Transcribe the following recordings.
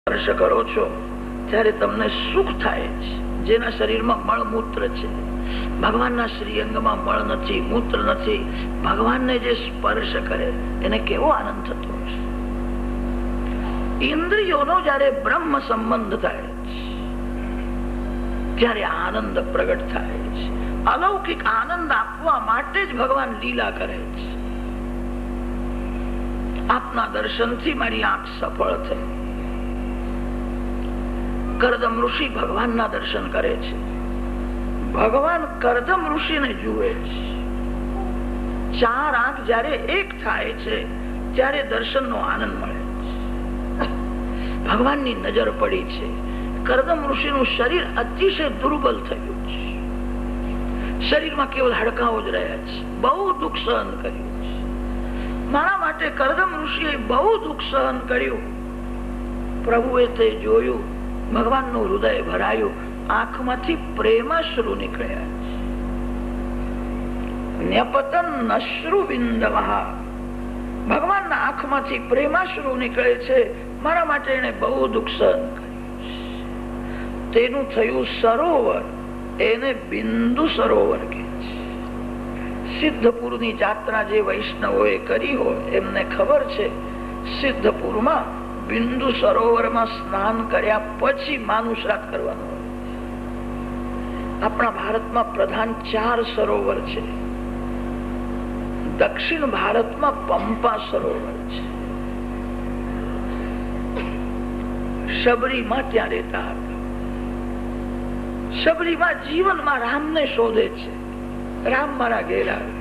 સ્પર્શ કરો છો ત્યારે તમને સુખ થાય છે. જેના શરીરમાં મળમૂત્ર છે, ભગવાનના શ્રી અંગમાં મળ નથી, મૂત્ર નથી, ભગવાનને જે સ્પર્શ કરે એને કેવો આનંદ થતો હશે. ઇન્દ્રિયોનો જયારે બ્રહ્મ સંબંધ થાય છે ત્યારે આનંદ પ્રગટ થાય છે. અલૌકિક આનંદ આપવા માટે જ ભગવાન લીલા કરે છે. આપના દર્શનથી મારી આંખ સફળ થઈ. કરદમ ઋષિ ભગવાનના દર્શન કરે છે. ભગવાન કરદમ ઋષિને જુએ છે. ચાર આંખ જયારે એક થાય છે ત્યારે દર્શનનો આનંદ મળે છે. ભગવાનની નજર પડી છે. કરદમ ઋષિનું શરીર અતિશય દુર્બલ થયું છે. શરીરમાં કેવલ હાડકાઓ જ રહ્યા છે. બહુ દુઃખ સહન કર્યું છે. મારા માટે કરદમ ઋષિએ બહુ દુઃખ સહન કર્યું. પ્રભુએ તે જોયું. ભગવાનનું હૃદય ભરાયું. આંખમાંથી પ્રેમાશ્રુ નીકળ્યા. ન્યપતન અશ્રુ બિંદવઃ. ભગવાનના આંખમાંથી પ્રેમાશ્રુ નીકળે છે. મારા માટે એને બહુ દુઃખ સહન કર્યું. તેનું થયું સરોવર. એને બિંદુ સરોવર કહે છે. સિદ્ધપુરની જાત્રા જે વૈષ્ણવોએ કરી હોય એમને ખબર છે. સિદ્ધપુરમાં બિંદુ સરોવરમાં સ્નાન કર્યા પછી માનું શ્રાદ્ધ કરવાનું હોય. આપણા ભારતમાં પ્રધાન 4 સરોવર છે. દક્ષિણ ભારતમાં પંપા સરોવર છે. શબરીમાં ત્યાં રહેતા હતા. શબરીમાં જીવનમાં રામને શોધે છે. રામ મારા ઘેર આવે.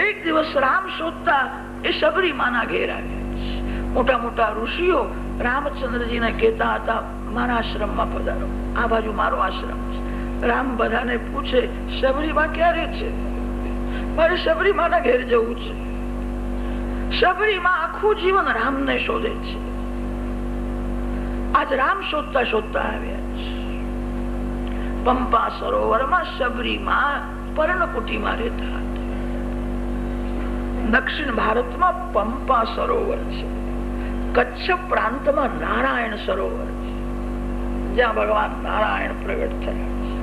એક દિવસ રામ શોધતા એ શબરીમાના ઘેર આવ્યા. મોટા મોટા ઋષિઓ રામચંદ્રજીને કહેતા હતા મારા આશ્રમમાં પધારો, આ બાજુ મારો આશ્રમ છે. રામ બધાને પૂછે શબરીમાં ક્યારે છે? મારે શબરીમાના ઘેર જવું છે. શબરીમાં આખું જીવન રામને શોધે છે. આજ રામ શોધતા શોધતા આવ્યા છે. પંપા સરોવરમાં શબરીમાં પર્ણકુટીમાં રહેતા હતા. દક્ષિણ ભારતમાં પંપા સરોવર છે. કચ્છ પ્રાંતમાં નારાયણ સરોવર છે, જ્યાં ભગવાન નારાયણ પ્રગટ થયા છે.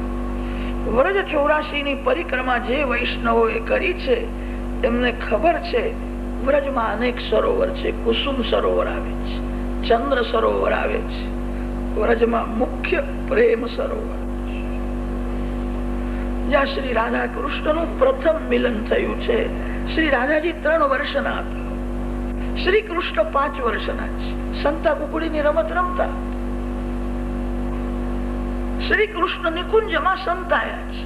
વ્રજ 84 ની પરિક્રમા જે વૈષ્ણવોએ કરી છે એમને ખબર છે વ્રજમાં અનેક સરોવર છે. કુસુમ સરોવર આવે છે, ચંદ્ર સરોવર આવે છે. વ્રજમાં મુખ્ય પ્રેમ સરોવર છે, જ્યાં શ્રી રાધા કૃષ્ણનું પ્રથમ મિલન થયું છે. શ્રી રાધાજી 3 વર્ષના હતા. શ્રી કૃષ્ણ 5 વર્ષના છે. સંતા કુકડીની રમત રમતા. શ્રી કૃષ્ણ નિકુંજમાં સંતાયા છે.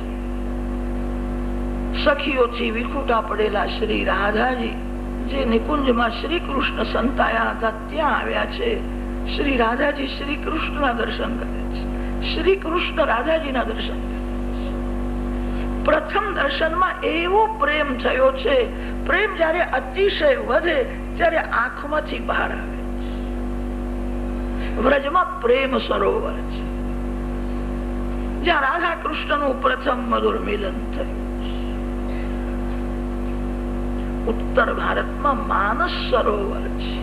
સખીઓથી વિખૂટા પડેલા શ્રી રાધાજી જે નિકુંજમાં શ્રી કૃષ્ણ સંતાયા હતા ત્યાં આવ્યા છે. શ્રી રાધાજી શ્રી કૃષ્ણના દર્શન કરે છે. શ્રી કૃષ્ણ રાધાજીના દર્શન કરે છે. પ્રથમ દર્શનમાં એવો પ્રેમ થયો છે. પ્રેમ જયારે અતિશય વધે ત્યારે આંખમાંથી બહાર આવે છે. વ્રજમાં પ્રેમ સરોવર છે, જ્યાં રાધા કૃષ્ણનું પ્રથમ મધુર મિલન થયું છે. ઉત્તર ભારતમાં માનસ સરોવર છે,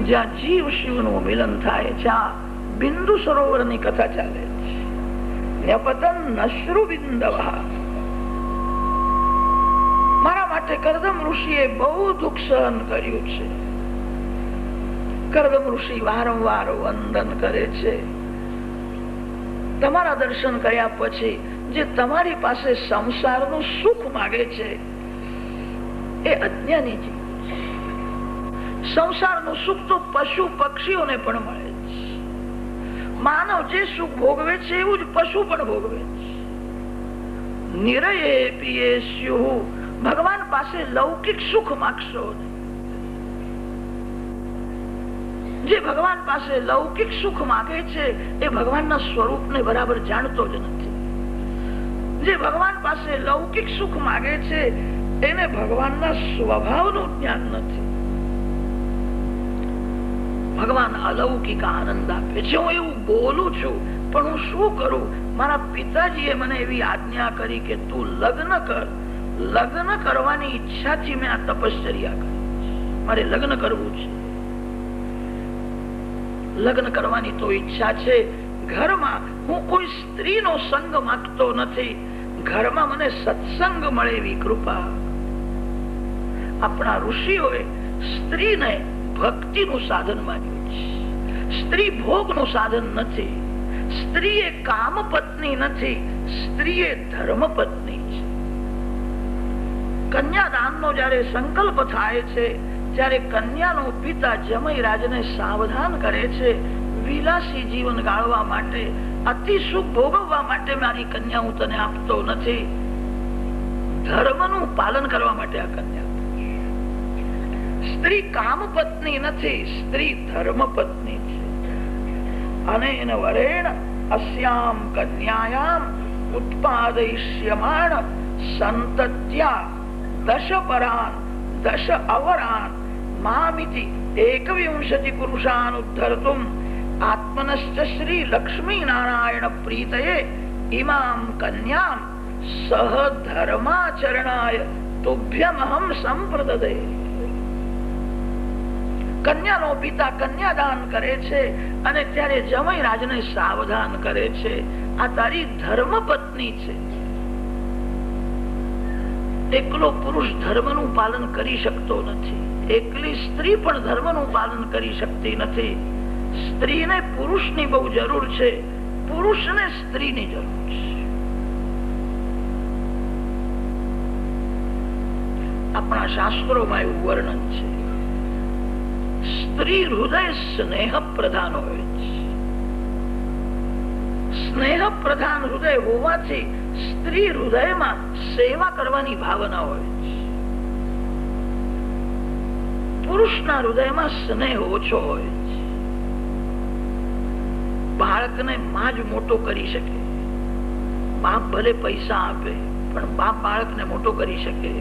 જ્યાં જીવ શિવનું મિલન થાય છે. આ બિંદુ સરોવરની કથા ચાલે છે. ન્યપતન અશ્રુ બિંદવઃ. મારા માટે કરદમ ઋષિએ બહુ દુઃખ સહન કર્યું છે. કરદમ ઋષિ વારંવાર વંદન કરે છે. તમારા દર્શન કર્યા પછી જે તમારી પાસે સંસારનું સુખ માંગે છે એ અજ્ઞાની જીવ છે. સંસારનું સુખ તો પશુ પક્ષીઓને પણ મળે છે. માનવ જે સુખ ભોગવે છે એવું જ પશુ પણ ભોગવે છે. નિરયે પિયે સ્યુઃ. ભગવાન પાસે લૌકિક સુખ માંગશો નહીં. જે ભગવાન પાસે લૌકિક સુખ માંગે છે એ ભગવાનના સ્વરૂપને બરાબર જાણતો જ નથી. જે ભગવાન પાસે લૌકિક સુખ માંગે છે એને ભગવાનના સ્વભાવનું જ્ઞાન નથી. ભગવાન અલૌકિક આનંદ આપે છે. હું એવું બોલું છું પણ હું શું કરું? મારા પિતાજીએ મને એવી આજ્ઞા કરી કે તું લગ્ન કર. લગ્ન કરવાની ઈચ્છાથી મેં આ તપશ્ચર્યા કરી. મારે લગ્ન કરવું છે. લગ્ન કરવાની તો ઈચ્છા છે, ઘરમાં હું કોઈ સ્ત્રીનો સંગ માંગતો નથી, ઘરમાં મને સત્સંગ મળે એવી કૃપા. આપણા ઋષિઓએ સ્ત્રીને ભક્તિનું સાધન માન્યું છે. સ્ત્રી ભોગનું સાધન નથી, સ્ત્રી એ કામ પત્ની નથી, સ્ત્રી એ ધર્મ પત્ની છે. કન્યાદાનનો જયારે સંકલ્પ થાય છે ત્યારે કન્યાનો પિતા જમૈરાજને સાવધાન કરે છે, વિલાસી જીવન ગાળવા માટે, અતિ સુખ ભોગવવા માટે મારી કન્યા હું તને આપતો નથી, ધર્મનું પાલન કરવા માટે આ કન્યા. સ્ત્રી કામ પત્ની નથી, સ્ત્રી ધર્મ પત્ની છે. અનેન વરેણ અસ્યામ કન્યાયામ ઉત્પાદયિષ્યમાણ સંતત્યા દશ પરાન દશ અવરાન મામિતિ એકવિંશતિ પુરુષાન ઉદ્ધર્તુમ આત્મનશ્ચ શ્રી લક્ષ્મી નારાયણ પ્રીતયે ઇમામ કન્યામ સહ ધર્માચરણાય તુભ્યમહમ સંપ્રદદે. કન્યાનો પિતા કન્યાદાન કરે છે અને ત્યારે જમૈરાજને સાવધાન કરે છે, આ તારી ધર્મ પત્ની છે. એકલો પુરુષ ધર્મનું પાલન કરી શકતો નથી, એકલી સ્ત્રી પણ ધર્મનું પાલન કરી શકતી નથી. સ્ત્રીને પુરુષની બહુ જરૂર છે, પુરુષને સ્ત્રીની જરૂર છે. આપણા શાસ્ત્રોમાં એવું વર્ણન છે, સ્ત્રી હૃદય સ્નેહ પ્રધાન હોય છે. સ્નેહ પ્રધાન હૃદય હોવાથી સ્ત્રી હૃદયમાં સેવા કરવાની ભાવના હોય છે. પુરુષના હૃદયમાં સ્નેહ ઓછો હોય છે. બાળકને માં જ મોટો કરી શકે, બાપ ભલે પૈસા આપે પણ બાપ બાળકને મોટો કરી શકે.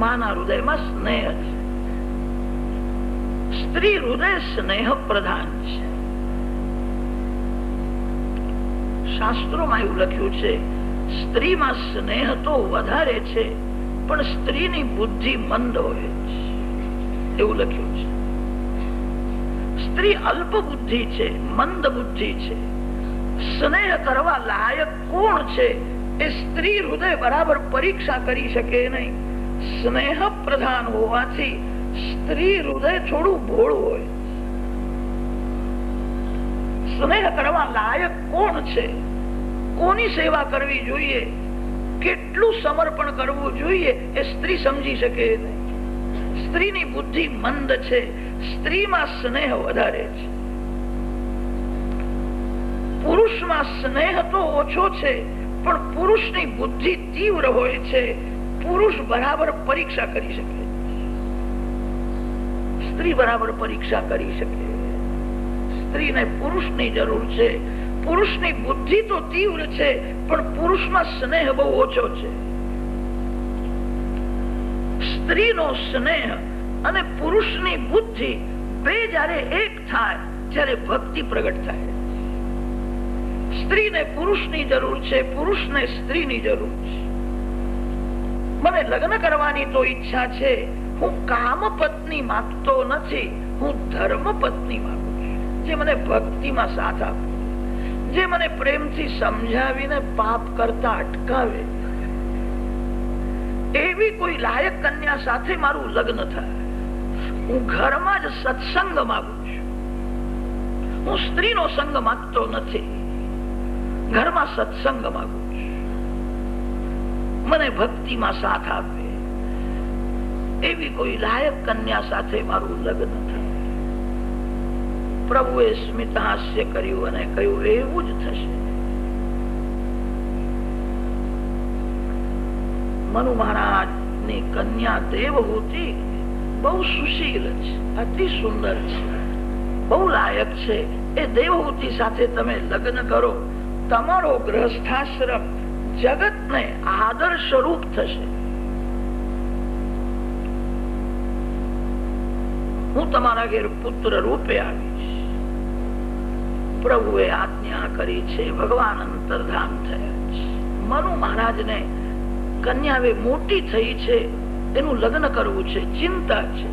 માના હૃદયમાં સ્નેહ છે. સ્ત્રી હૃદય સ્નેહ પ્રધાન છે. શાસ્ત્રોમાં એવું લખ્યું છે, સ્ત્રીમાં સ્નેહ તો વધારે છે પણ સ્ત્રીની બુદ્ધિ મંદ હોય છે, એવું લખ્યું છે. સ્ત્રી અલ્પ બુદ્ધિ છે, મંદ બુદ્ધિ છે. સ્નેહ કરવા લાયક કોણ છે એ સ્ત્રી હૃદય બરાબર પરીક્ષા કરી શકે નહીં. સ્નેહ પ્રધાન હોવાથી સ્ત્રી હૃદય થોડું ભોળું હોય. સ્નેહ કરવા લાયક કોણ છે, કોની સેવા કરવી જોઈએ, કેટલું સમર્પણ કરવું જોઈએ એ સ્ત્રી સમજી શકે નહીં. સ્ત્રીની બુદ્ધિ મંદ છે, સ્ત્રીમાં સ્નેહ વધારે છે. પુરુષમાં સ્નેહ તો ઓછો છે પણ પુરુષની બુદ્ધિ તીવ્ર હોય છે. પુરુષ બરાબર પરીક્ષા કરી શકે, સ્ત્રી બરાબર પરીક્ષા કરી શકે. સ્ત્રીને પુરુષની જરૂર છે. પુરુષની બુદ્ધિ તો તીવ્ર છે પણ પુરુષમાં સ્નેહ બહુ ઓછો છે. સ્ત્રીનો સ્નેહ અને પુરુષની બુદ્ધિ બે જયારે એક થાય ત્યારે ભક્તિ પ્રગટ થાય. સ્ત્રીને પુરુષની જરૂર છે, પુરુષને સ્ત્રીની જરૂર છે. મને લગ્ન કરવાની તો ઈચ્છા છે, હું કામ પત્ની માંગતો નથી, હું ધર્મ પત્ની માંગુ છું, જે મને ભક્તિમાં સાથ આપે, જે મને પ્રેમથી સમજાવીને પાપ કરતા અટકાવે. એવી કોઈ લાયક કન્યા સાથે મારું લગ્ન થાય. હું ઘરમાં જ સત્સંગ માંગુ છું, હું સ્ત્રીનો સંગ માંગતો નથી, ઘરમાં સત્સંગ માંગુ છું. મને ભક્તિમાં સાથ આપે એવી કોઈ લાયક કન્યા સાથે મારું લગ્ન થાય. પ્રભુએ સ્મિત હાસ્ય કર્યું અને કહ્યું, એવું જ થશે. મનુ મહારાજની કન્યા દેવહૂતિ બહુ સુશીલ છે, અતિ સુંદર છે, બહુ લાયક છે. એ દેવહૂતિ સાથે તમે લગ્ન કરો, તમારો ગૃહસ્થાશ્રમ જગતને આદર્શ રૂપ થશે. હું તમારા ઘેર પુત્ર રૂપે આવીશ. પ્રભુએ આજ્ઞા કરી છે, ભગવાન અંતર્ધાન થયા છે. મનુ મહારાજને કન્યા હવે મોટી થઈ છે, એનું લગ્ન કરવું છે, ચિંતા છે.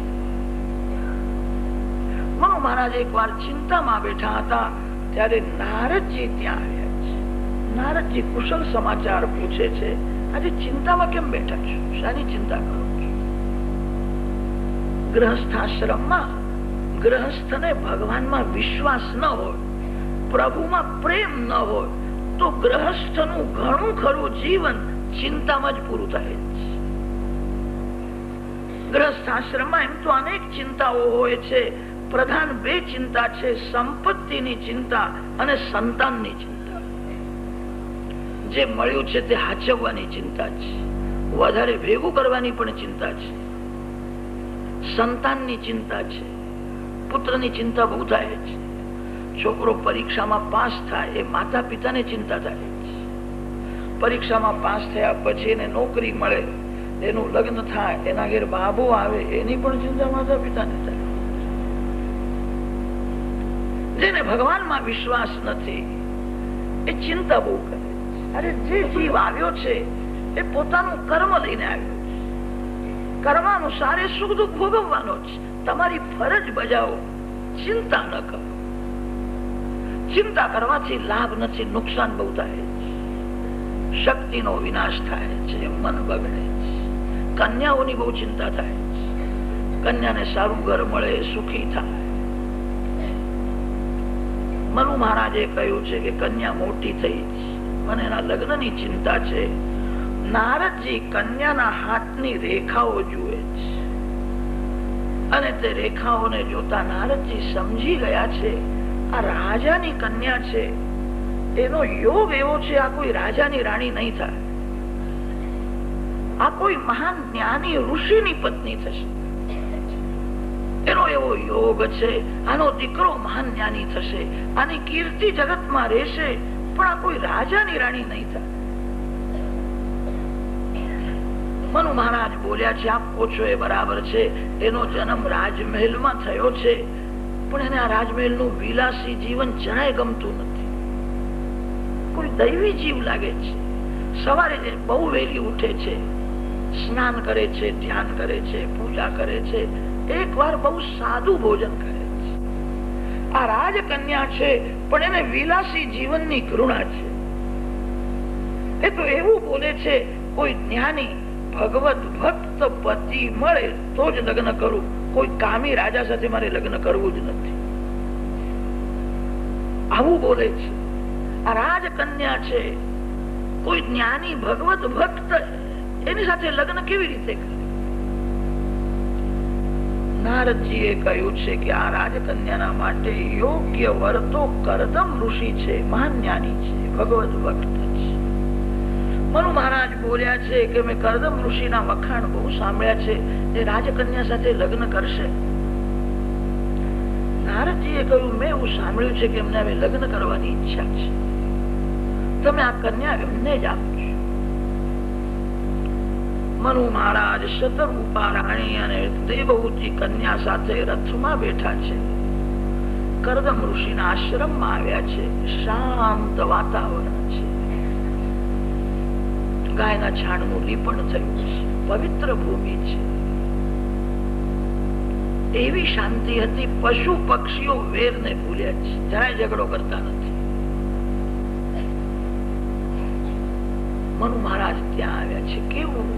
મનુ મહારાજ એક વાર ચિંતામાં બેઠા હતા ત્યારે નારદજી ત્યાં આવ્યા છે. નારદજી કુશલ સમાચાર પૂછે છે, આજે ચિંતામાં કેમ બેઠા છો? શાની ચિંતા કરો છો? ગૃહસ્થાશ્રમમાં ગૃહસ્થને ભગવાનમાં વિશ્વાસ ન હોય, પ્રભુમાં પ્રેમ ન હોય તો ગૃહસ્થનું ઘણું ખરું જીવન ચિંતામાં જ પૂરું થાય છે. ગૃહસ્થાશ્રમમાં એમ તો અનેક ચિંતાઓ હોય છે. પ્રધાન બે ચિંતા છે, સંપત્તિની ચિંતા અને સંતાનની ચિંતા. જે મળ્યું છે તે હાચવવાની ચિંતા છે, વધારે ભેગું કરવાની પણ ચિંતા છે. સંતાનની ચિંતા છે, પુત્રની ચિંતા બહુ થાય છે. છોકરો પરીક્ષામાં પાસ થાય એ માતા પિતાને ચિંતા થાય છે. પરીક્ષામાં પાસ થયા પછી એને નોકરી મળે, એનું લગ્ન થાય, એના ઘેર બાબો આવે, એની પણ ચિંતા માતા પિતાને થાય. જેને ભગવાનમાં વિશ્વાસ નથી એ ચિંતા બહુ કરે. અરે જે જીવ આવ્યો છે એ પોતાનું કર્મ લઈને આવ્યો છે. કર્માનુસાર એ સુખ દુઃખ ભોગવવાનો છે. તમારી ફરજ બજાવો, ચિંતા ન કરો. ચિંતા કરવાથી લાભ નથી, નુકસાન બહુ થાય છે. શક્તિનો વિનાશ થાય છે, મન બગડે છે. કન્યાઓની બહુ ચિંતા થાય છે. કન્યાને સારું ઘર મળે, સુખી થાય. મનુ મહારાજે કહ્યું છે કે કન્યા મોટી થઈ છે અને એના લગ્નની ચિંતા છે. નારદજી કન્યાના હાથની રેખાઓ જુએ છે અને તે રેખાઓને જોતા નારદજી સમજી ગયા છે આ રાજાની કન્યા છે. એનો યોગ એવો છે, આ કોઈ રાજાની રાણી નહીં થાય. આ કોઈ મહાન જ્ઞાની ઋષિની પત્ની થશે. એનો એવો યોગ છે. આનો દીકરો મહાન જ્ઞાની થશે, આની કીર્તિ જગતમાં રહેશે, પણ આ કોઈ રાજાની રાણી નહીં થાય. મનુ મહારાજ બોલ્યા છે, આપ પૂછો એ બરાબર છે. એનો જન્મ રાજમહેલમાં થયો છે, પણ એને આ રાજમહેલનું વિલાસી જીવન જરાય ગમતું નથી. કોઈ દૈવી જીવ લાગે છે. સવારે બહુ વહેલી ઉઠે છે, સ્નાન કરે છે, ધ્યાન કરે છે, પૂજા કરે છે, એક વાર બહુ સાદું ભોજન કરે છે. આ રાજકન્યા છે, પણ એને વિલાસી જીવનની ઘૃણા છે. એ તો એવું બોલે છે, કોઈ જ્ઞાની ભગવત ભક્ત પતિ મળે તો જ લગ્ન કરું, કોઈ કામી રાજા સાથે મારે લગ્ન કરવું જ નથી. આવું બોલે છે. આ રાજકન્યા છે, કોઈ જ્ઞાની ભગવત ભક્ત એની સાથે લગ્ન કેવી રીતે કરે? નારદજીએ કહ્યું છે કે આ રાજકન્યાના માટે યોગ્ય વર તો કરદમ ઋષિ છે, મહાન જ્ઞાની છે, ભગવત ભક્ત છે. મનુ મહારાજ બોલ્યા છે કે મેં કરદમ ઋષિના વખાણ બહુ સાંભળ્યા છે, એ રાજકન્યા સાથે લગ્ન કરશે. નારદજીએ કહ્યું, મેં એવું સાંભળ્યું છે કે એમને હવે લગ્ન કરવાની ઈચ્છા છે. તમે આ કન્યા એમને જ આપજો. મનુ મહારાજ શતરૂપા રાણી અને દેવહૂતિ કન્યા સાથે રથમાં બેઠા છે. કરદમ ઋષિના આશ્રમમાં આવ્યા છે. શાંત વાતાવરણ છે. ગાયના છાણનું લીપણ થયું છે. પવિત્ર ભૂમિ છે. એવી શાંતિ હતી. પશુ પક્ષીઓ વેરને ભૂલ્યા છે, જરાય ઝઘડો કરતા નથી. મનુ મહારાજ ત્યાં આવ્યા છે. કેવું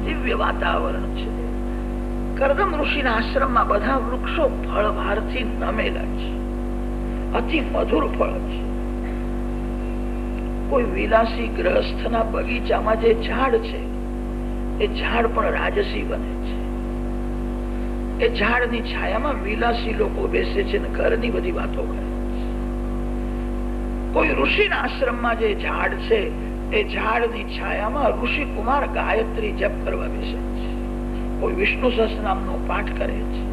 દિવ્ય વાતાવરણ છે. કરદમ ઋષિના આશ્રમમાં બધા વૃક્ષો ફળભારથી નમેલા છે. અતિ મધુર ફળ છે. કોઈ વિલાસી ગ્રહસ્થના બગીચામાં જે ઝાડ છે એ ઝાડ પણ રાજસી બને છે. એ ઝાડની છાયામાં વિલાસી લોકો બેસે છે અને ઘરની બધી વાતો કરે છે. કોઈ ઋષિના આશ્રમમાં જે ઝાડ છે એ ઝાડની છાયામાં ઋષિ કુમાર ગાયત્રી જપ કરવા બેસે છે. કોઈ વિષ્ણુ સહસ્રનામનો પાઠ કરે છે.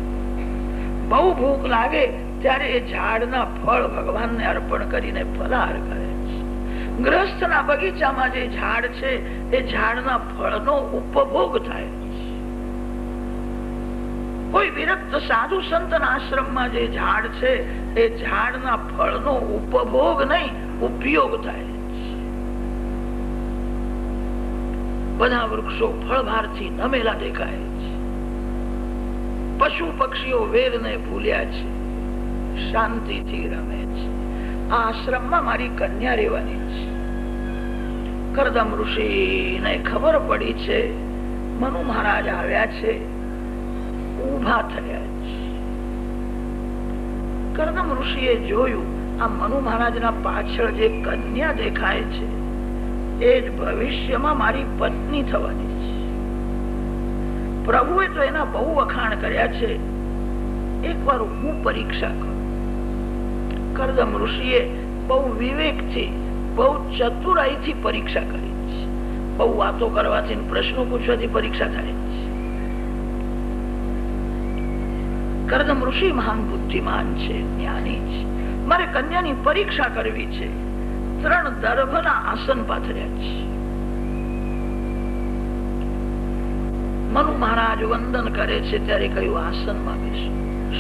બહુ ભૂખ લાગે ત્યારે એ ઝાડના ફળ ભગવાનને અર્પણ કરીને ફલાહાર કરે છે. ગ્રહસ્થના બગીચામાં જે ઝાડ છે એ ઝાડના ફળનો ઉપભોગ થાય છે. કોઈ વિરક્ત સાધુ સંતના આશ્રમમાં જે ઝાડ છે એ ઝાડના ફળનો ઉપભોગ નહીં, ઉપયોગ થાય છે. બધા વૃક્ષો ફળભારથી નમેલા દેખાય છે. પશુ પક્ષીઓ વેરને ભૂલ્યા છે. શાંતિથી રમે છે. આ આશ્રમમાં મારી કન્યા રહેવાની છે. કરદમ ઋષિને ખબર પડી છે મનુ મહારાજ આવ્યા છે, ઉભા થયા છે. કરદમ ઋષિએ જોયું આ મનુ મહારાજના પાછળ જે કન્યા દેખાય છે એ જ ભવિષ્યમાં મારી પત્ની થવાની છે. પ્રભુએ તો એના બહુ વખાણ કર્યા છે, એકવાર હું પરીક્ષા કરું. કરદમ ઋષિએ બહુ વિવેકથી, બહુ ચતુરાઈથી પરીક્ષા કરી છે. બહુ વાતો કરવાથી, પ્રશ્નો પૂછવાથી પરીક્ષા થાય છે. કરદમ ઋષિ મહાન બુદ્ધિમાન છે, જ્ઞાની છે. મારે કન્યાની પરીક્ષા કરવી છે. 3 દર્ભના આસન પાથર્યા છે. મનુ મહારાજ વંદન કરે છે ત્યારે કહ્યું આસનમાં બેસો.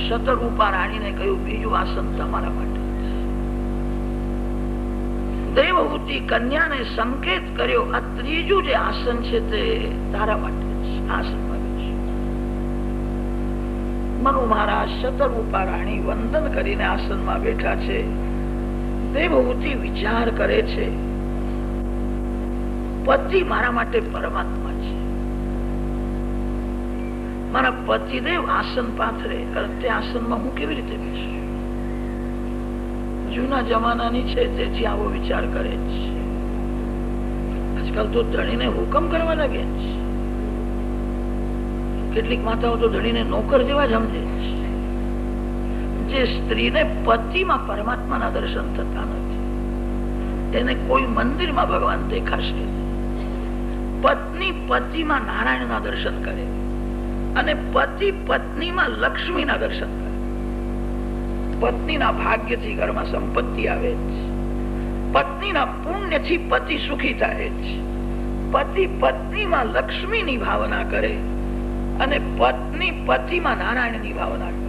શતરૂપા રાણીને કહ્યું બીજું આસન તમારા માટે. દેવહૂતિ કન્યાને સંકેત કર્યો આ ત્રીજું જે આસન છે તે તારા માટે છે. આસનમાં બેસો. મનુ મહારાજ શતરૂપા રાણી વંદન કરીને આસનમાં બેઠા છે. દેવહૂતિ વિચાર કરે છે પતિ મારા માટે પરમાત્મા છે. મારા પતિદેવ આસન પાથરે, તે આસનમાં હું કેવી રીતે બેસું? જૂના જમાનાની છે તેથી આવો વિચાર કરે છે. આજકાલ તો ધણીને હુકમ કરવા લાગે છે. કેટલીક માતાઓ તો ધણીને નોકર જેવા જ સમજે છે. જે સ્ત્રીને પતિમાં પરમાત્માના દર્શન થતા નથી એને કોઈ મંદિરમાં ભગવાન દેખાશે. પત્ની પતિમાં નારાયણના દર્શન કરે અને પતિ પત્નીમાં લક્ષ્મીના દર્શન કરે. પત્નીના ભાગ્યથી ઘરમાં સંપત્તિ આવે છે. પત્નીના પુણ્યથી પતિ સુખી થાય છે. પતિ પત્નીમાં લક્ષ્મીની ભાવના કરે અને પત્ની પતિમાં નારાયણની ભાવના કરે.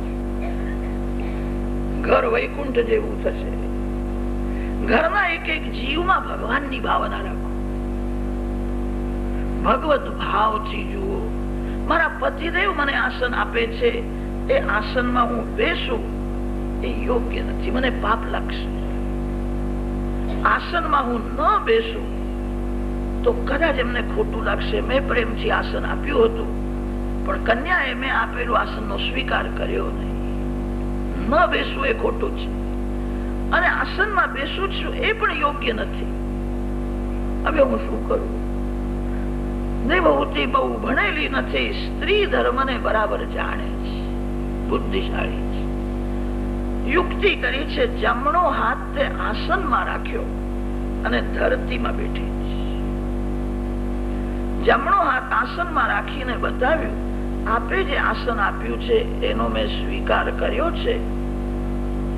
ઘર વૈકુંઠ જેવું થશે. ઘરના એક એક જીવમાં ભગવાનની ભાવના રાખો. ભગવત ભાવથી જુઓ. મારા પતિદેવ મને આસન આપે છે, એ આસનમાં હું બેસું એ યોગ્ય નથી, મને પાપ લાગશે. આસનમાં હું ન બેસું તો કદાચ એમને ખોટું લાગશે. મેં પ્રેમથી આસન આપ્યું હતું પણ કન્યાએ મેં આપેલું આસનનો સ્વીકાર કર્યો નહીં. ન બેસવું એ ખોટું છે અને આસનમાં બેસું છું એ પણ યોગ્ય નથી. હવે હું શું કરું? દેવહૂતિ બહુ ભણેલી નથી, સ્ત્રી ધર્મને બરાબર જાણે છે, બુદ્ધિશાળી છે. યુક્તિ કરી છે. જમણો હાથ તે આસનમાં રાખ્યો અને ધરતીમાં બેઠી છે. જમણો હાથ આસનમાં રાખીને બતાવ્યું આપે જે આસન આપ્યું છે એનો મેં સ્વીકાર કર્યો છે.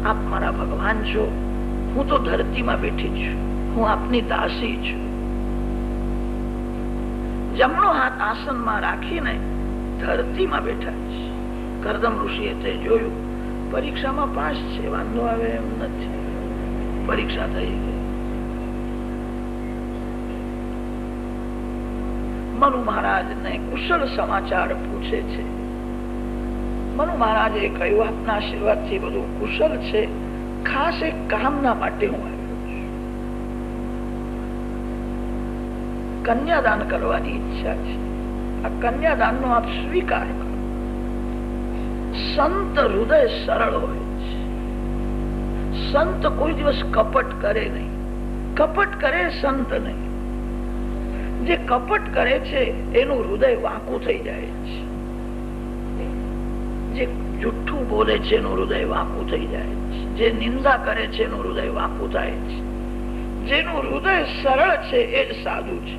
આપ મારા ભગવાન છો, હું તો ધરતીમાં બેઠી છું, હું આપની દાસી છું. જમણો હાથ આસનમાં રાખીને ધરતીમાં બેઠા છે. કરદમ ઋષિએ તે જોયું. પરીક્ષામાં પાસ છે, વાંધો આવે એમ નથી. પરીક્ષા થઈ ગઈ. મનુ મહારાજને કુશળ સમાચાર પૂછે છે. મનુ મહારાજે કહ્યું આપના આશીર્વાદથી બધું કુશળ છે, ખાસ એક કામના માટે હું આવ્યો છું. કન્યાદાન કરવાની ઈચ્છા છે. આ કન્યાદાનનો આપ સ્વીકાર કરો. સંત હૃદય સરળ હોય છે. સંત કોઈ દિવસ કપટ કરે નહીં. કપટ કરે સંત નહીં. જે કપટ કરે છે એનું હૃદય વાંકું થઈ જાય છે. જે જુઠ્ઠું બોલે છે એનું હૃદય વાંકું થઈ જાય છે. જે નિંદા કરે છે એનું હૃદય વાંકું થાય છે. જેનું હૃદય સરળ છે એ જ સાધુ છે.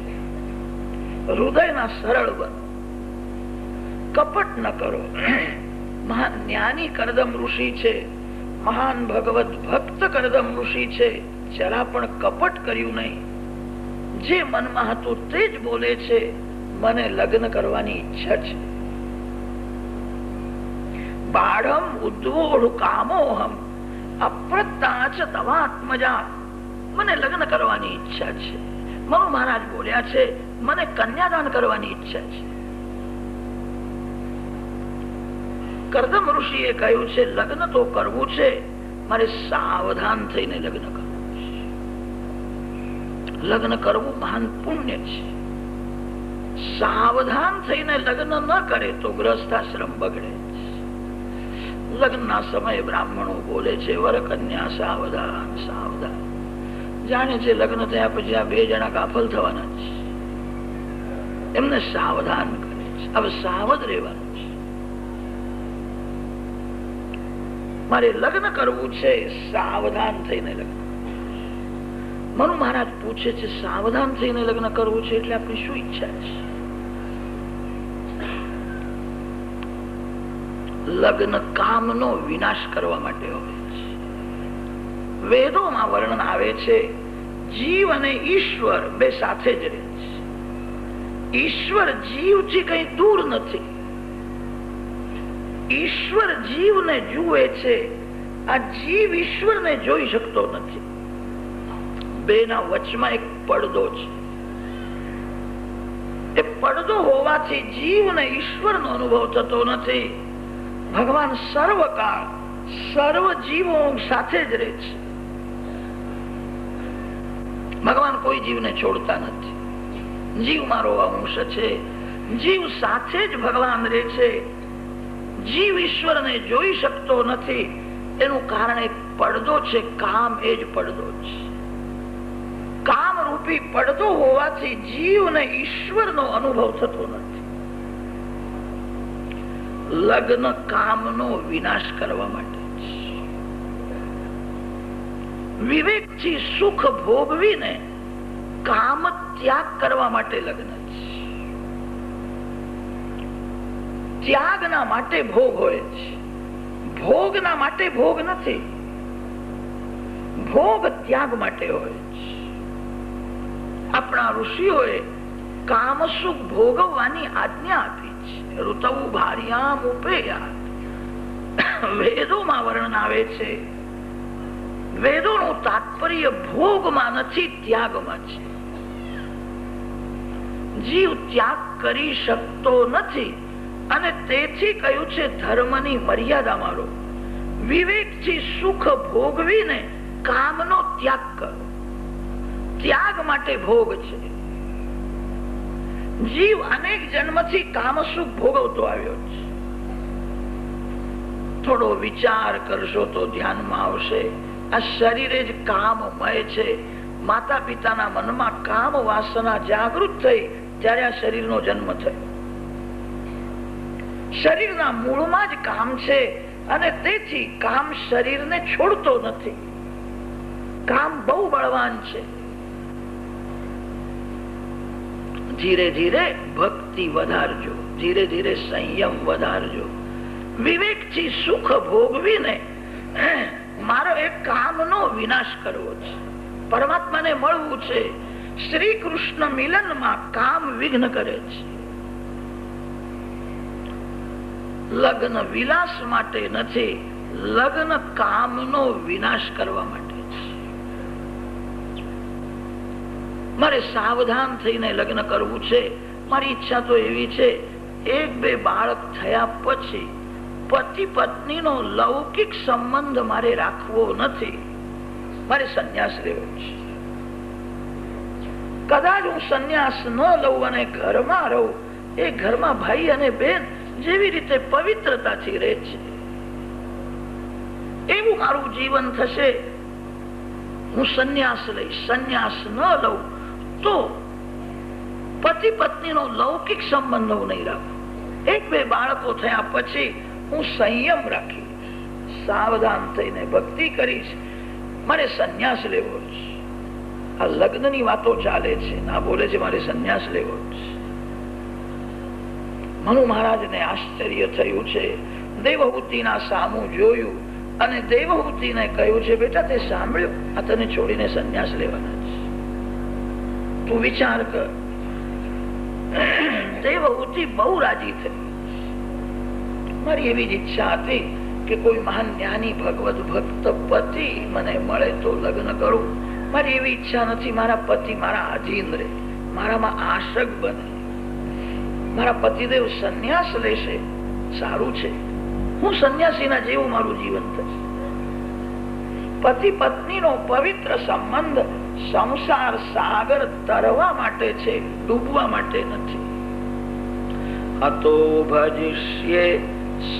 હૃદયના સરળ બનો, કપટ ન કરો. મહાન જ્ઞાની કરદમ ઋષિ છે, મહાન ભગવત ભક્ત કરદમ ઋષિ છે, જરા પણ કપટ કર્યું નહીં. જે મનમાં હતું તે જ બોલે છે, મને લગ્ન કરવાની ઈચ્છા છે. બાળમ ઉદ્વોઢ કામોહમ અપ્રત્યાચ તવાત્મજા. મને લગ્ન કરવાની ઈચ્છા છે. મનુ મહારાજ બોલ્યા છે મને કન્યાદાન કરવાની ઈચ્છા છે. કરદમ ઋષિએ કહ્યું છે લગ્ન તો કરવું છે મારે સાવધાન થઈને લગ્ન કરવું છે. લગ્ન કરવું મહાન પુણ્ય છે. સાવધાન થઈને લગ્ન ન કરે તો ગ્રસ્તાશ્રમ બગડે. લગ્નના સમયે બ્રાહ્મણો બોલે છે વર કન્યા સાવધાન સાવધાન. જાણે છે લગ્ન થયા પછી આ બે જણા કાફલ થવાના છે. એમને સાવધાન કરે છે. હવે સાવધ રહેવાનું છે. મારે લગ્ન કરવું છે, સાવધાન થઈને લગ્ન. મનુ મહારાજ પૂછે છે સાવધાન થઈને લગ્ન કરવું છે એટલે આપણી શું ઈચ્છા છે? લગ્ન કામનો વિનાશ કરવા માટે હોય છે. વેદોમાં વર્ણન આવે છે જીવ અને ઈશ્વર બે સાથે જ રહે છે. ઈશ્વર જીવથી કઈ દૂર નથી. ઈશ્વર જીવને જુએ છે, આ જીવ ઈશ્વરને જોઈ શકતો નથી. બેના વચમાં એક પડદો છે. એ પડદો હોવાથી જીવને ઈશ્વરનો અનુભવ થતો નથી. ભગવાન સર્વકાળ સર્વ જીવો સાથે જ રહે છે. ભગવાન કોઈ જીવને છોડતા નથી. જીવ મારો અંશ છે. જીવ સાથે જ ભગવાન રહે છે. જીવ ઈશ્વરને જોઈ શકતો નથી. એનું કારણ એક પડદો છે, કામ. એ જ પડદો છે. કામ રૂપી પડદો હોવાથી જીવને ઈશ્વરનો અનુભવ થતો નથી. લગ્ન કામનો વિનાશ કરવા માટે છે. વિવેકથી સુખ ભોગવીને કામ ત્યાગ કરવા માટે લગ્ન છે. ત્યાગના માટે ભોગ હોય છે, ભોગના માટે ભોગ નથી. ભોગ ત્યાગ માટે હોય છે. આપણા ઋષિઓએ કામ સુખ ભોગવવાની આજ્ઞા આપી છે. ઋતૌ ભાર્યામ ઉપેયા. વેદોમાં વર્ણન આવે છે. વેદોનું તાત્પર્ય ભોગમાં નથી, ત્યાગમાં છે. જીવ ત્યાગ કરી શકતો નથી અને તેથી કહ્યું છે ધર્મની મર્યાદામાં રહો. વિવેકથી સુખ ભોગવીને કામનો ત્યાગ કરો. ત્યાગ માટે ભોગ છે. જીવ અનેક જન્મથી કામ સુખ ભોગવતો આવ્યો છે. થોડો વિચાર કરશો તો ધ્યાનમાં આવશે આ શરીરે જ કામમય છે. માતા પિતાના મનમાં કામ વાસના જાગૃત થઈ ત્યારે આ શરીરનો જન્મ થયો. શરીરના મૂળમાં જ કામ છે અને તેથી કામ શરીરને છોડતો નથી. કામ બહુ બળવાન છે. ધીરે ધીરે ભક્તિ વધારજો, ધીરે ધીરે સંયમ વધારજો. વિવેકથી સુખ ભોગવીને મારો એક કામનો વિનાશ કરવો છે. પરમાત્માને મળવું છે. શ્રી કૃષ્ણ મિલનમાં કામ વિઘ્ન કરે છે. લગ્ન વિલાસ માટે નથી, લગ્ન કામનો વિનાશ કરવા માટે છે. મારે સાવધાન થઈને લગ્ન કરવું છે. મારી ઈચ્છા તો એવી છે એક બે બાળક થયા પછી પતિ પત્નીનો લૌકિક સંબંધ મારે રાખવો નથી. મારે સંન્યાસ લેવો છે. કદાચ હું સંન્યાસ ન લઉં અને ઘરમાં રહું, એ ઘરમાં ભાઈ અને બેન જેવી રીતે પવિત્રતાથી રહે છે એવું મારું જીવન થશે. હું સંન્યાસ લઈશ. સંન્યાસ ન લઉં તો પતિ પત્નીનો લૌકિક સંબંધ હું નહીં રાખું. એક બે બાળકો થયા પછી હું સંયમ રાખીશ, સાવધાન થઈને ભક્તિ કરીશ. મારે સંન્યાસ લેવો છે. આ લગ્નની વાતો ચાલે છે, ના બોલે છે મારે સંન્યાસ લેવો છે. મનુ મહારાજને આશ્ચર્ય થયું છે. દેવહૂતિના સામું જોયું અને દેવહૂતિને કહ્યું છે બેટા તે સાંભળ્યું, આ તને છોડીને સંન્યાસ લેવાના છે. તું વિચાર કર. દેવહૂતિ બહુ રાજી થઈ. મારી એવી જ ઈચ્છા હતી કે કોઈ મહાન જ્ઞાની ભગવત ભક્ત પતિ મને મળે તો લગ્ન કરું. મારી એવી ઈચ્છા નથી મારા પતિ મારા આધીન રહે, મારામાં આશક બને. મારા પતિદેવ સંન્યાસ લેશે, સારું છે. હું સંન્યાસીના જેવું મારું જીવન થશે. પતિ પત્નીનો પવિત્ર સંબંધ સંસાર સાગર તરવા માટે છે, ડૂબવા માટે નથી. અતો ભજિષ્યે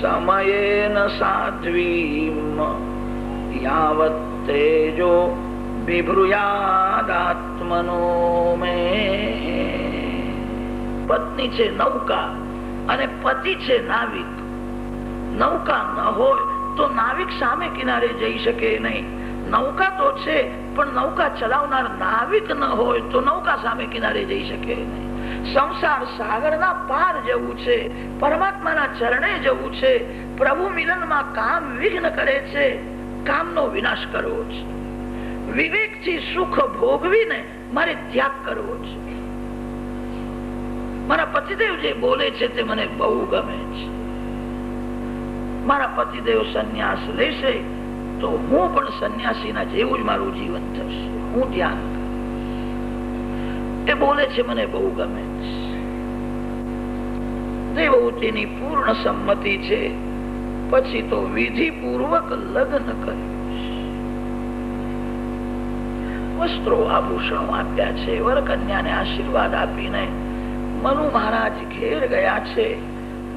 સમયેન સાધ્વીમ યાવત તેજો વિભ્રુયાદાત્મનો મે. પત્ની છે નૌકા અને પતિ છે નાવિક. નૌકા ન હોય તો નાવિક સામે કિનારે જઈ શકે નહીં. નૌકા તો છે પણ નૌકા ચલાવનાર નાવિક ન હોય તો નૌકા સામે કિનારે જઈ શકે નહીં. સંસાર સાગરના પાર જવું છે, પરમાત્માના ચરણે જવું છે. પ્રભુ મિલનમાં કામ વિઘ્ન કરે છે, કામનો વિનાશ કરવો છે. વિવેકથી સુખ ભોગવીને મારે ત્યાગ કરવો છે. મારા પતિદેવ જે બોલે છે તે મને બહુ ગમે છે. મારા પતિદેવ સંન્યાસ લેશે તો હું પણ સંન્યાસીના જેવું જ મારું જીવન થશે. હું ધ્યાન એ બોલે છે મને બહુ ગમે છે. દેવહૂતિની પૂર્ણ સંમતિ છે. પછી તો વિધિ પૂર્વક લગ્ન કર્યું. વસ્ત્રો આભૂષણો આપ્યા છે. વરકન્યાને આશીર્વાદ આપીને મનુ મહારાજ ઘેર ગયા છે.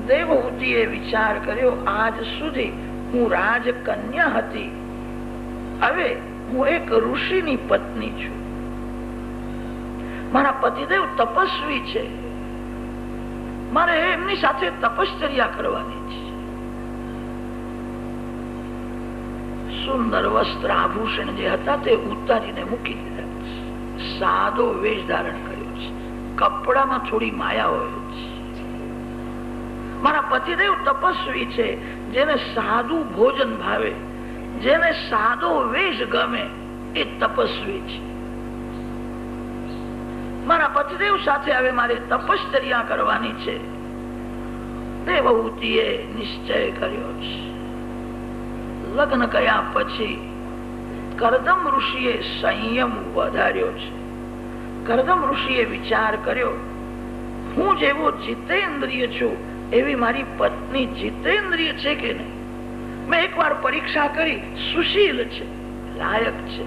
દેવહૂતિએ વિચાર કર્યો, આજ સુધી હું રાજકન્યા હતી, હવે હું એક ઋષિની પત્ની છું. મારા પતિદેવ તપસ્વી છે, મારે એમની સાથે તપશ્ચર્યા કરવાની છે. સુંદર વસ્ત્ર આભૂષણ જે હતા તે ઉતારીને મૂકી દીધા. સાદો વેશ ધારણ કર્યો છે. કપડામાં થોડી માયા હોય છે. મારા પતિદેવ તપસ્વી છે, જેને સાદું ભોજન ભાવે, જેને સાદો વેશ ગમે, એ તપસ્વી છે. મારા પતિદેવ સાથે હવે મારે તપશ્ચર્યા કરવાની છે. દેવહૂતિએ નિશ્ચય કર્યો છે. લગ્ન કર્યા પછી કરદમ ઋષિએ સંયમ વધાર્યો છે. કરદમ ઋષિએ વિચાર કર્યો, હું જેવો જીતેન્દ્રિય છું એવી મારી પત્ની જીતેન્દ્રિય છે કે નહીં. મેં એકવાર પરીક્ષા કરી, સુશીલ છે, લાયક છે,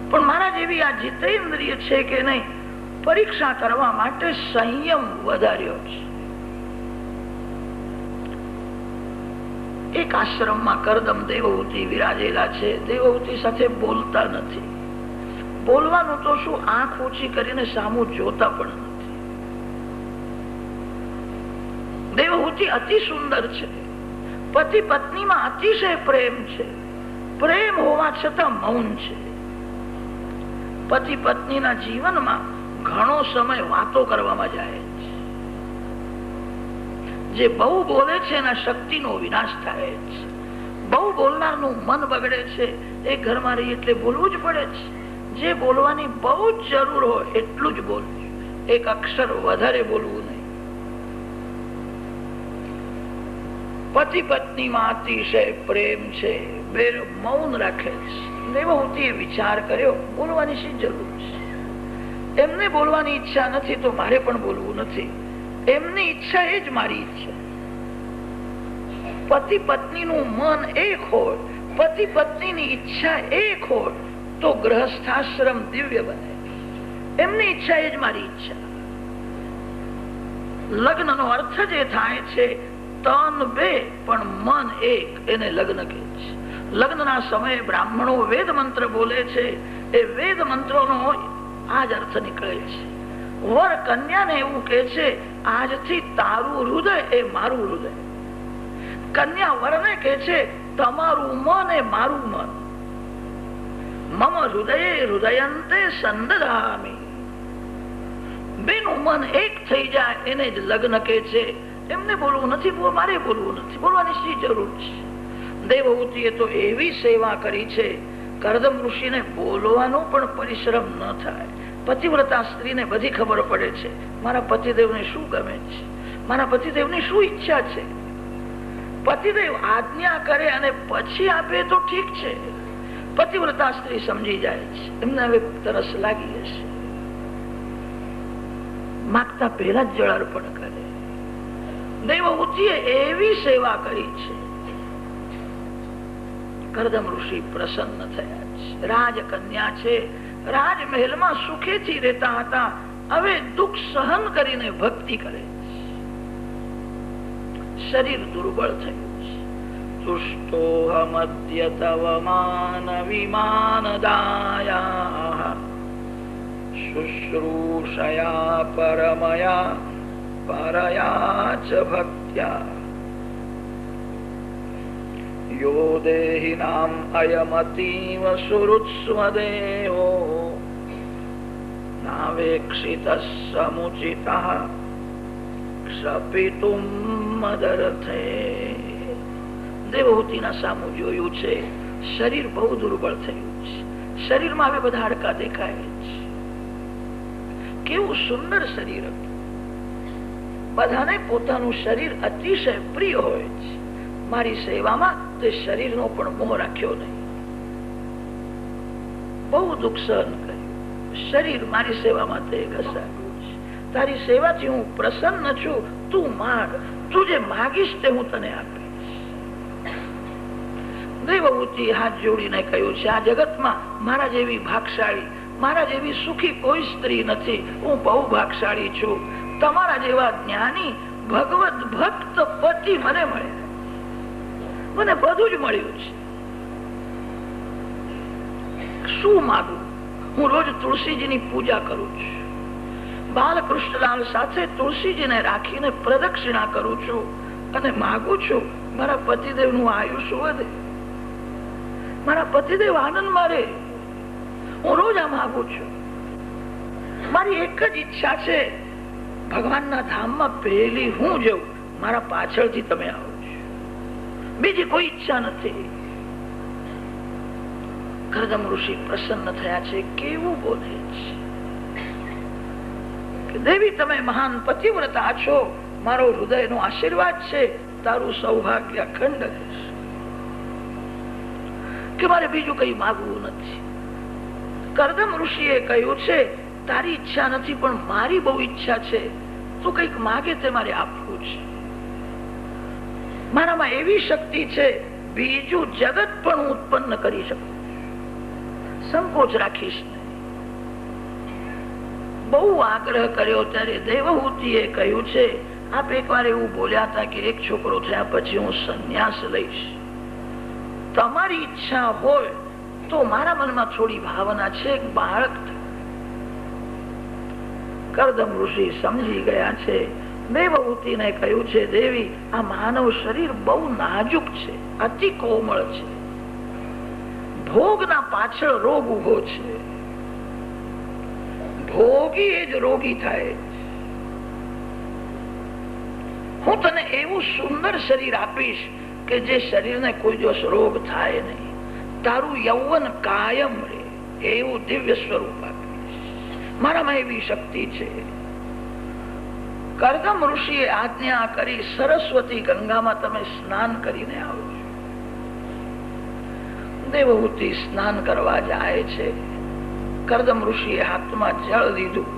પણ મારા જેવી આ જીતેન્દ્રિય છે કે નહીં, પરીક્ષા કરવા માટે સંયમ વધાર્યો છે. એક આશ્રમમાં કરદમ દેવહૂતિ વિરાજેલા છે. દેવહૂતિ સાથે બોલતા નથી. બોલવાનું તો શું, આંખ ઊંચી કરીને સામું જોતા પણ નથી. દેવહૂતિ અતિ સુંદર છે. પતિ પત્નીમાં અતિશય પ્રેમ છે. પ્રેમ હોવા છતાં મૌન છે. પતિ પત્નીના જીવનમાં ઘણો સમય વાતો કરવામાં જાય છે. જે બહુ બોલે છે એના શક્તિનો વિનાશ થાય છે. બહુ બોલનારનું મન બગડે છે. એ ઘરમાં રહી એટલે બોલવું જ પડે છે. જે બોલવાની બહુ જ જરૂર હોય એટલું જ બોલવું. એક અક્ષર વધારે બોલવું નહીં. પતિ પત્નીમાં અતિશય પ્રેમ છે. બે મૌન રાખે છે. દેવહૂતિએ વિચાર કર્યો, બોલવાની શી જરૂર છે. એમને બોલવાની ઈચ્છા નથી તો મારે પણ બોલવું નથી. એમની ઈચ્છા એ જ મારી ઈચ્છા. પતિ પત્નીનું મન એક હોય, પતિ પત્નીની ઈચ્છા એક હોય તો ગૃહસ્થાશ્રમ દિવ્ય બને. એમની ઈચ્છા એ જ મારી ઈચ્છા. લગ્નનો અર્થ જે થાય છે, તન બે પણ મન એક, એને લગ્ન કહે છે. લગ્નના સમયે બ્રાહ્મણો વેદ મંત્ર બોલે છે. એ વેદ મંત્રોનો આ જ અર્થ નીકળે છે. વર કન્યાને એવું કે છે, આજથી તારું હૃદય એ મારું હૃદય. કન્યા વરને કે છે, તમારું મન એ મારું મન. મમ હૃદયે હૃદયંતે સંદધામિ. બેનું મન એક થઈ જાય એને જ લગ્ન કે છે. એમને બોલવું નથી, મારે બોલવું નથી. બોલવાની શી જરૂર છે. દેવહૂતિએ તો એવી સેવા કરી છે, કરદમ ઋષિને બોલવાનો પણ પરિશ્રમ ન થાય. પતિવ્રતા સ્ત્રીને બધી ખબર પડે છે, મારા પતિદેવને શું ગમે છે, મારા પતિદેવની શું ઈચ્છા છે. પતિદેવ આજ્ઞા કરે અને પછી આપે તો ઠીક છે. પતિવ્રતા સ્ત્રી સમજી જાય છે, એમને હવે તરસ લાગી હશે, માગતા પહેલા જ જળ અર્પણ કરે. દેવહૂતિએ એવી સેવા કરી છે. કરદમ ઋષિ પ્રસન્ન થયા છે. રાજકન્યા છે, રાજમહેલમાં સુખેથી રહેતા હતા, હવે દુઃખ સહન કરીને ભક્તિ કરે છે. શરીર દુર્બળ થયું છે. તુષ્ટોહમદ્ય તવ માન વિમાનદાયા શુશ્રૂષયા પરમયા પરયા ચ ભક્ત્યા યો દેહિનામ અયમતીવ સુહૃત્સ્વદેહો નાવેક્ષિતઃ સમુચિતઃ ક્ષપિતુમ મદર્થે. દેવહૂતિના સામું જોયું છે, શરીર બહુ દુર્બળ થયું છે. શરીરમાં હવે બધા હાડકા દેખાય છે. કેવું સુંદર શરીર હતું. બધાને પોતાનું શરીર અતિશય પ્રિય હોય છે. મારી સેવામાં તે શરીરનો પણ મોહ રાખ્યો નહીં. બહુ દુઃખ સહન કર્યું. શરીર મારી સેવામાં તે ઘસાડ્યું છે. તારી સેવાથી હું પ્રસન્ન છું. તું માંગ, તું જે માગીશ તે હું તને આપીશ. દેવહૂતિ હાથ જોડીને કહ્યું છે, આ જગતમાં મારા જેવી ભાગશાળી, મારા જેવી સુખી કોઈ સ્ત્રી નથી. હું બહુ ભાગશાળી છું. તમારા જેવા જ્ઞાની ભગવત ભક્ત પતિ મને મળે. મને બધું જ મળ્યું છે. શું માગું? હું રોજ તુલસીજીની પૂજા કરું છું. બાલકૃષ્ણલાલ સાથે તુલસીજીને રાખીને પ્રદક્ષિણા કરું છું અને માગું છું મારા પતિદેવનું આયુષ્ય વધે, મારા પતિદેવ આનંદમાં રહે. હું રોજ આ માગું છું. મારી એક જ ઈચ્છા છે, ભગવાનના ધામમાં પહેલી હું જઉં, મારા પાછળથી તમે આવો. બીજી કોઈ ઈચ્છા નથી. કરદમ ઋષિ પ્રસન્ન થયા છે. કેવું બોલે છે, દેવી તમે મહાન પતિવ્રતા છો, મારો હૃદયનો આશીર્વાદ છે, તારું સૌભાગ્ય અખંડ રહેશે. કે મારે બીજું કઈ માગવું નથી. કરદમ ઋષિએ કહ્યું છે, તારી ઈચ્છા નથી પણ મારી બહુ ઈચ્છા છે. તું કઈક માગે તે મારે આપવું છે. મારામાં એવી શક્તિ છે, બીજું જગત પણ હું ઉત્પન્ન કરી શકું. સંકોચ રાખીશ નહીં. બહુ આગ્રહ કર્યો ત્યારે દેવહૂતિએ કહ્યું છે, આપ એકવાર એવું બોલ્યા હતા કે એક છોકરો થયા પછી હું સંન્યાસ લઈશ. તમારી ઈચ્છા હોય તો મારા મનમાં થોડી ભાવના છે, બાળક. કરદમ ઋષિ સમજી ગયા છે. દેવહૂતિને કહ્યું છે, દેવી આ માનવ શરીર બહુ નાજુક છે, અતિ કોમળ છે. ભોગના પાછળ રોગ ઉભો છે. ભોગી એ જ રોગી થાય. હું તને એવું સુંદર શરીર આપીશ કે જે શરીરને કોઈ દિવસ રોગ થાય નહીં. તારું યૌવન કાયમ રહે એવું દિવ્ય સ્વરૂપ આપીશ. મારામાં એવી શક્તિ છે. કરદમ ઋષિએ આજ્ઞા કરી, સરસ્વતી ગંગામાં તમે સ્નાન કરીને આવો. દેવહૂતિ સ્નાન કરવા જાય છે. કરદમ ઋષિએ હાથમાં જળ લીધું.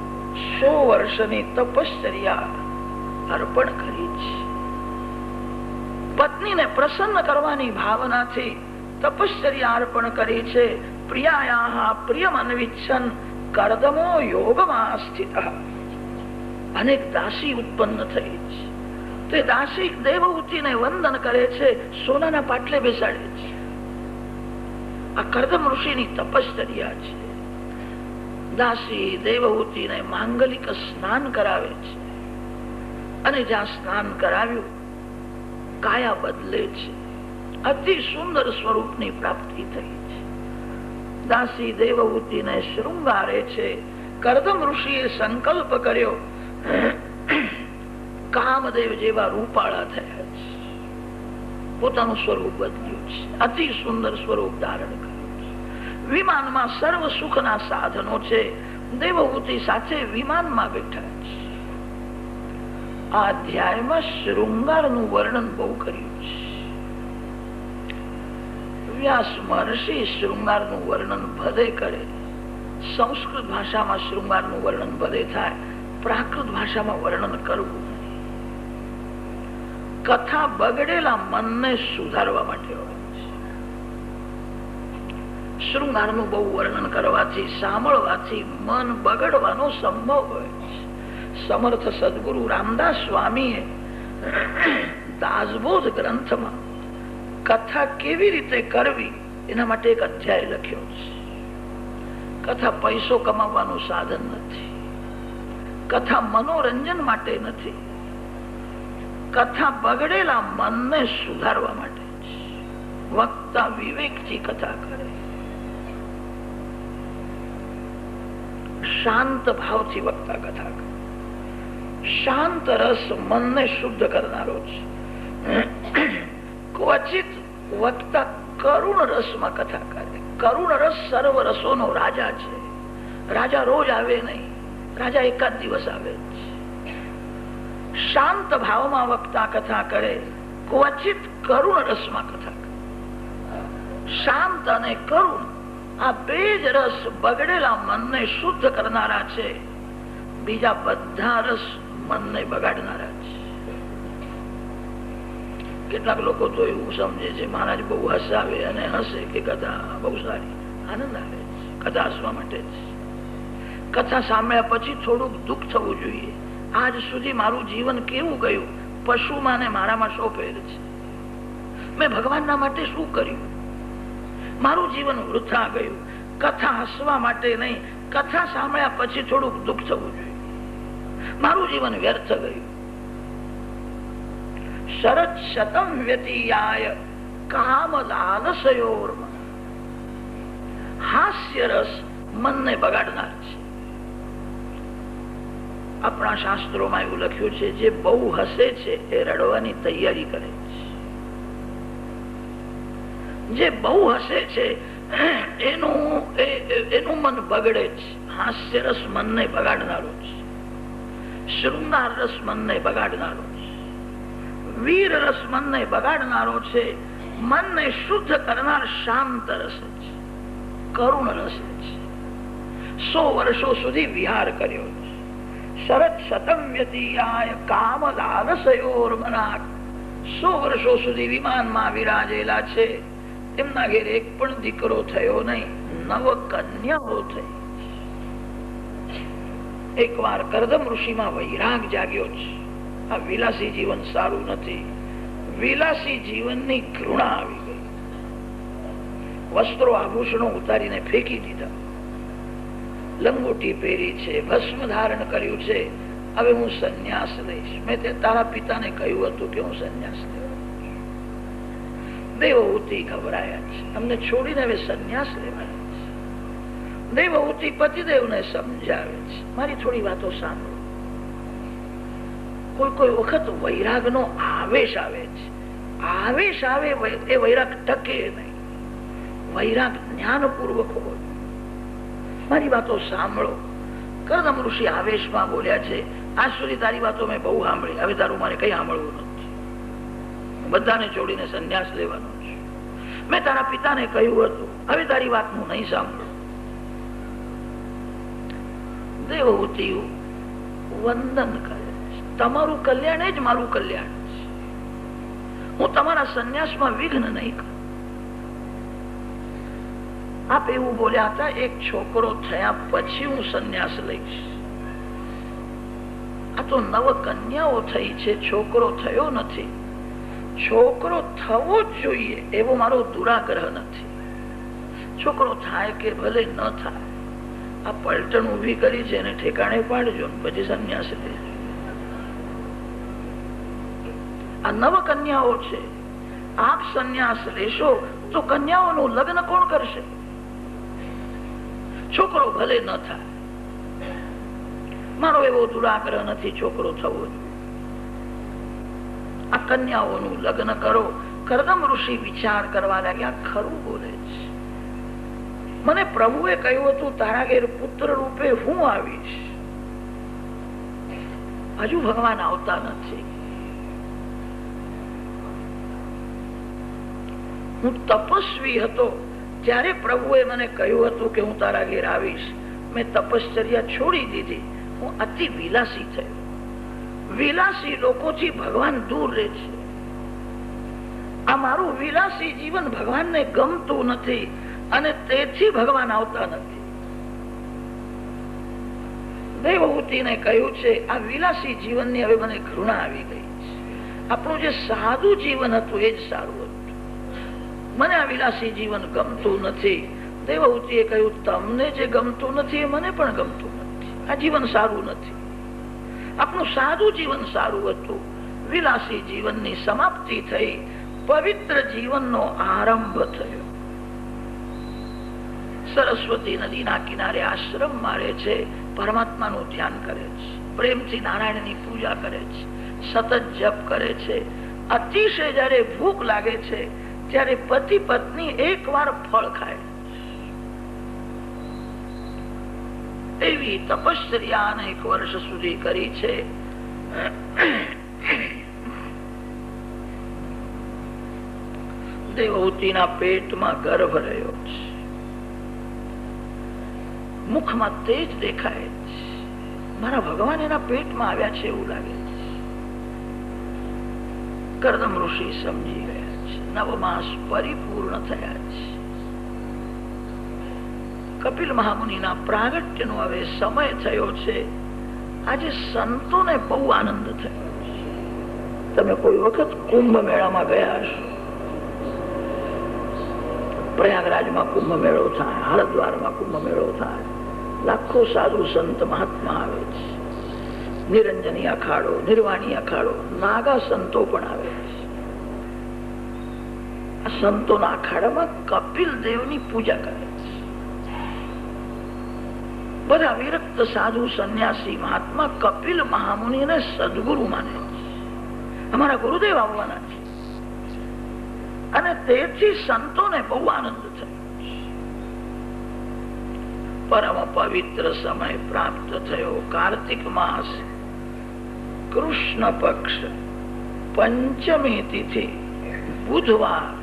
100 વર્ષની તપશ્ચર્યા અર્પણ કરી છે. પત્નીને પ્રસન્ન કરવાની ભાવનાથી તપશ્ચર્યા અર્પણ કરી છે. પ્રિયાયાહ પ્રિયમ અન્વિચ્છન કરદમો યોગમાં સ્થિતઃ. અનેક દાસી ઉત્પન્ન થઈ છે. તે દાસી દેવહૂતિને વંદન કરે છે, સોનાના પાટલે બેસાડે છે. આ કરદમ ઋષિની તપશ્ચર્યા છે. દાસી દેવહૂતિને માંગલિક સ્નાન કરાવે છે અને જ્યાં સ્નાન કરાવ્યું કાયા બદલે છે. અતિ સુંદર સ્વરૂપની પ્રાપ્તિ થઈ છે. દાસી દેવહૂતિને શૃંગારે છે. કરદમ ઋષિએ સંકલ્પ કર્યો, કામદેવ જેવા રૂપાળા થયા છે. પોતાનું સ્વરૂપ બદલ્યું છે. અતિ સુંદર સ્વરૂપ ધારણ કર્યું છે. વિમાનમાં સર્વ સુખના સાધનો છે. દેવહૂતિ સાથે વિમાનમાં બેઠા છે. આ અધ્યાયમાં શૃંગારનું વર્ણન બહુ કર્યું છે. વ્યાસ મહર્ષિ શૃંગારનું વર્ણન ભલે કરે. સંસ્કૃત ભાષામાં શૃંગારનું વર્ણન ભલે થાય, પ્રાકૃત ભાષામાં વર્ણન કરવું નહીં. કથા બગડેલા મનને સુધારવા માટે હોય છે. શૃંગારનું બહુ વર્ણન કરવાથી, સાંભળવાથી મન બગડવાનો સંભવ હોય છે. સમર્થ સદગુરુ રામદાસ સ્વામીએ દાસબોધ ગ્રંથમાં કથા કેવી રીતે કરવી એના માટે એક અધ્યાય લખ્યો છે. કથા પૈસો કમાવવાનું સાધન નથી, કથા મનોરંજન માટે નથી, કથા બગડેલા મનને સુધારવા માટે છે. વક્તા વિવેકથી કથા કરે, શાંત ભાવથી વક્તા કથા કરે. શાંત રસ મનને શુદ્ધ કરનારો છે. ક્વચિત વક્તા કરુણ રસમાં કથા કરે. કરુણ રસ સર્વ રસોનો રાજા છે. રાજા રોજ આવે નહીં, રાજા એકાદ દિવસ આવે છે. શાંત ભાવમાં વક્તા કથા કરે, ક્વચિત કરુણ રસમાં કથા કરે. શાંત અને કરુણ આ બે જ રસ બગડેલા મનને શુદ્ધ કરનારા છે. બીજા બધા રસ મનને બગાડનારા છે. કેટલાક લોકો તો એવું સમજે છે મહારાજ બહુ હસાવે અને હસે કે કથા બહુ સારી, આનંદ આવે છે. કથા હસવા માટે છે. કથા સાંભળ્યા પછી થોડુંક દુઃખ થવું જોઈએ. આજ સુધી મારું જીવન કેવું ગયું, પશુમાં ને મારામાં શો ફેર છે? મેં ભગવાનના માટે શું કર્યું? મારું જીવન વૃથા ગયું. કથા હસવા માટે નહીં, કથા સાંભળ્યા પછી થોડુંક દુઃખ થવું જોઈએ. મારું જીવન વ્યર્થ ગયું. શરત શતમ વ્યતીયાય કામ લાલસયોર્મા. હાસ્ય રસ મનને બગાડનાર છે. આપણા શાસ્ત્રોમાં એવું લખ્યું છે, જે બહુ હસે છે એ રડવાની તૈયારી કરે છે. જે બહુ હસે છે એનું મન બગડે છે. હાસ્ય રસ મનને બગાડનારો છે. શૃંગાર રસ મનને બગાડનારો છે. વીર રસ મનને બગાડનારો છે. મનને શુદ્ધ કરનાર શાંત રસ છે, કરુણ રસ છે. 100 વર્ષો સુધી વિહાર કર્યો છે. શરત શતમ વ્યતીયાય કામ લાલસયોર્મના. 100 વર્ષો સુધી વિમાનમાં વિરાજેલા છે. તેમના ઘેર એક પણ દીકરો થયો નહીં, 9 કન્યાઓ થઈ. એકવાર કરદમ ઋષિમાં વૈરાગ જાગ્યો છે. આ વિલાસી જીવન સારું નથી. વિલાસી જીવનની ઘૃણા આવી ગઈ. વસ્ત્રો આભૂષણો ઉતારીને ફેંકી દીધા. લંગોટી પહેરી છે, ભસ્મ ધારણ કર્યું છે. હવે હું સંન્યાસ લઈશ. મેં તારા પિતાને કહ્યું હતું કે હું સંન્યાસ લેવા. દેવહૂતિ ઘબરાયા છે. અમને છોડીને હવે સંન્યાસ લેવાના છે. દેવહૂતિ પતિદેવને સમજાવે છે, મારી થોડી વાતો સાંભળો. કોઈ વખત વૈરાગનો આવેશ આવે છે. આવેશ આવે એ વૈરાગ ટકે નહીં. વૈરાગ જ્ઞાનપૂર્વક હોય. મારી વાતો સાંભળો. કરદમ ઋષિ આવેશમાં બોલ્યા છે, આજ સુધી તારી વાતો મેં બહુ સાંભળી, હવે તારું મારે કઈ સાંભળવું નથી. બધાને છોડીને સંન્યાસ લેવાનો છે. મેં તારા પિતાને કહ્યું હતું, હવે તારી વાત હું નહીં સાંભળું. દેવહૂતિ વંદન કરે, તમારું કલ્યાણ જ મારું કલ્યાણ છે. હું તમારા સંન્યાસમાં વિઘ્ન નહીં કરું. આપ એવું બોલ્યા હતા, એક છોકરો થયા પછી હું સંન્યાસ લઈશ. આ તો 9 કન્યાઓ થઈ છે, છોકરો થયો નથી. છોકરો થવો જ જોઈએ એવો મારો દુરાગ્રહ નથી. છોકરો થાય કે ભલે ન થાય, આ પલટણ ઉભી કરી છે એને ઠેકાણે પાડજો, પછી સંન્યાસ લેજો. આ 9 કન્યાઓ છે. આપ સંન્યાસ લેશો તો કન્યાઓનું લગ્ન કોણ કરશે? છોકરો ભલે ન થાય. મારો એવો દુરાગ્રહ નથી છોકરો થવો જોઈએ. આ કન્યાઓનું લગ્ન કરો. કરદમ ઋષિ વિચાર કરવા લાગ્યા, ખરું બોલે છે. મને પ્રભુએ કહ્યું હતું તારા ઘેર પુત્ર રૂપે હું આવીશ. હજુ ભગવાન આવતા નથી. હું તપસ્વી હતો ત્યારે પ્રભુએ મને કહ્યું હતું કે હું તારા ઘેર આવીશ. મેં તપશ્ચર્યા છોડી દીધી. હું અતિ વિલાસી થયો. વિલાસી લોકોથી ભગવાન દૂર રહે છે. આ મારું વિલાસી જીવન ભગવાનને ગમતું નથી. અને તેથી ભગવાન આવતા નથી. દેવહૂતિને કહ્યું છે આ વિલાસી જીવનની હવે મને ઘૃણા આવી ગઈ છે. આપણું જે સાદું જીવન હતું એ જ સારું હતું. મને આ વિલાસી જીવન ગમતું નથી. દેવહૂતિએ કહ્યું તમને જે ગમતું નથી એ મને પણ ગમતું નથી. આ જીવન સારું નથી. આપણું સાદું જીવન સારું હતું. વિલાસી જીવનની સમાપ્તિ થઈ, પવિત્ર જીવનનો આરંભ થયો. સરસ્વતી નદીના કિનારે આશ્રમ મારે છે, પરમાત્માનું ધ્યાન કરે છે, પ્રેમથી નારાયણની પૂજા કરે છે, સતત જપ કરે છે. અતિશય જયારે ભૂખ લાગે છે ત્યારે પતિ પત્ની એકવાર ફળ ખાય. એવી તપશ્ચર્યા અનેક વર્ષ સુધી કરી છે. દેવહૂતિના પેટમાં ગર્ભ રહ્યો છે. મુખમાં તેજ દેખાય છે. મારા ભગવાન એના પેટમાં આવ્યા છે એવું લાગે છે. કર્દમ ઋષિ સમજી ગયા છે. 9 માસ પરિપૂર્ણ થયા છે. કપિલ મહામુનિના પ્રાગટ્યનો હવે સમય થયો છે. આજે સંતોને બહુ આનંદ થયો છે. તમે કોઈ વખત કુંભ મેળામાં ગયા હશો. પ્રયાગરાજમાં કુંભ મેળો થાય, હરિદ્વારમાં કુંભ મેળો થાય. લાખો સાધુ સંત મહાત્મા આવે છે. નિરંજની અખાડો, નિર્વાણી અખાડો, નાગા સંતો પણ આવે છે. આ સંતોના અખાડામાં કપિલ દેવની પૂજા કરે છે. બધા વિરક્ત સાધુ સંન્યાસી મહાત્મા કપિલ મહામુનિને સદગુરુ માને છે. અમારા ગુરુદેવ આવવાના છે. અને તેથી સંતોને બહુ આનંદ થયો. પરમ પવિત્ર સમય પ્રાપ્ત થયો. કાર્તિક માસ, કૃષ્ણ પક્ષ, પંચમી તિથિ, બુધવાર,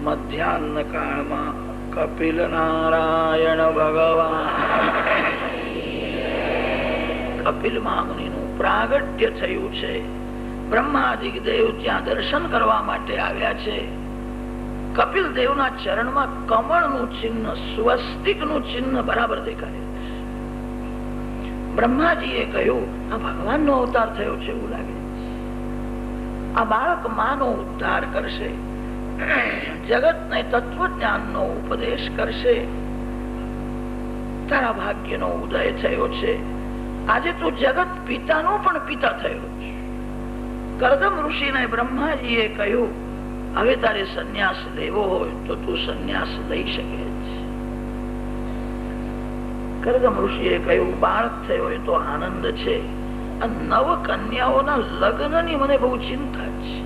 મધ્યાહ્ન કાળમાં કપિલ નારાયણ ભગવાન કપિલ મહામુનિનું પ્રાગટ્ય થયું છે. બ્રહ્માદિક દેવ ત્યાં દર્શન કરવા માટે આવ્યા છે. કપિલ દેવના ચરણમાં કમળનું ચિહ્ન, સ્વસ્તિકનું ચિહ્ન બરાબર દેખાય. બ્રહ્માજીએ કહ્યું આ ભગવાનનો અવતાર થયો છે એવું લાગે. આ બાળક માનો ઉદ્ધાર કરશે, જગતને તત્વજ્ઞાનનો ઉપદેશ કરશે. તારા ભાગ્યનો ઉદય થયો છે. આજે તું જગત પિતાનો પણ પિતા થયો છે. કર્દમ ઋષિને બ્રહ્માજીએ કહ્યું હવે તારે સંન્યાસ લેવો હોય તો તું સંન્યાસ લઈ શકે છે. કર્દમ ઋષિએ કહ્યું બાળક થયો એ તો આનંદ છે. આ 9 કન્યાઓના લગ્નની મને બહુ ચિંતા છે.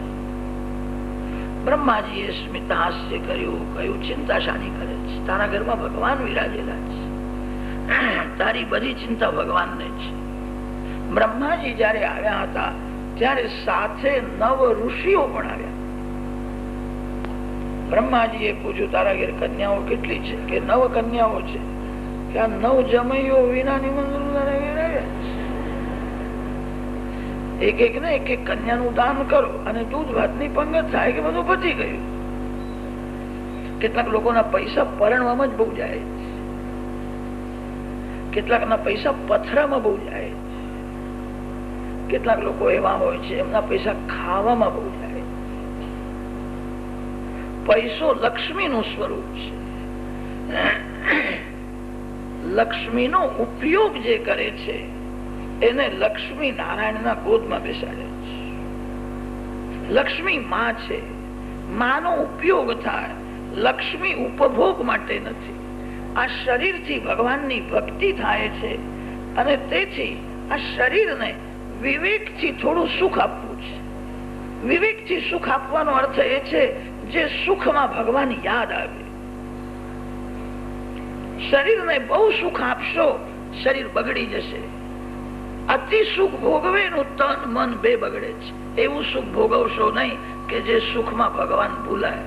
બ્રહ્માજીએ સ્મિત હાસ્ય કર્યું, કહ્યું ચિંતા શાની કરે છે? તારા ઘરમાં ભગવાન વિરાજેલા છે. તારી બધી ચિંતા ભગવાનને છે. બ્રહ્માજી જયારે આવ્યા હતા ત્યારે સાથે 9 ઋષિઓ પણ આવ્યા. બ્રહ્માજીએ પૂછ્યું તારા ઘેર કન્યાઓ કેટલી છે? કે 9 કન્યાઓ છે. કે આ 9 જમૈયો વિના નિમંત્રણ તારા ઘેર આવ્યા. એક એક ને એક એક કન્યાનું દાન કરો અને દૂધ ભાતની પંગત થાય કે બધું પતી ગયું. કેટલાક લોકોના પૈસા પરણવામાં જ બહુ જાય, કેટલાકના પૈસા પથરામાં બહુ જાય, કેટલાક લોકો એવા હોય છે એમના પૈસા ખાવામાં બહુ જાય. પૈસો લક્ષ્મીનું સ્વરૂપ છે. લક્ષ્મીનો ઉપયોગ જે કરે છે એને લક્ષ્મી નારાયણના ગોદમાં બેસાડે છે. લક્ષ્મી માં છે. માનો ઉપયોગ થાય. લક્ષ્મી ઉપભોગ માટે નથી. આ શરીરથી ભગવાનની ભક્તિ થાય છે અને તેથી આ શરીરને વિવેકથી થોડું સુખ આપવું છે. વિવેકથી સુખ આપવાનો અર્થ એ છે જે સુખમાં ભગવાન યાદ આવે. શરીરને બહુ સુખ આપશો શરીર બગડી જશે. અતિ સુખ ભોગવેનું તન મન બે બગડે છે. એવું સુખ ભોગવશો નહીં કે જે સુખમાં ભગવાન ભૂલાય.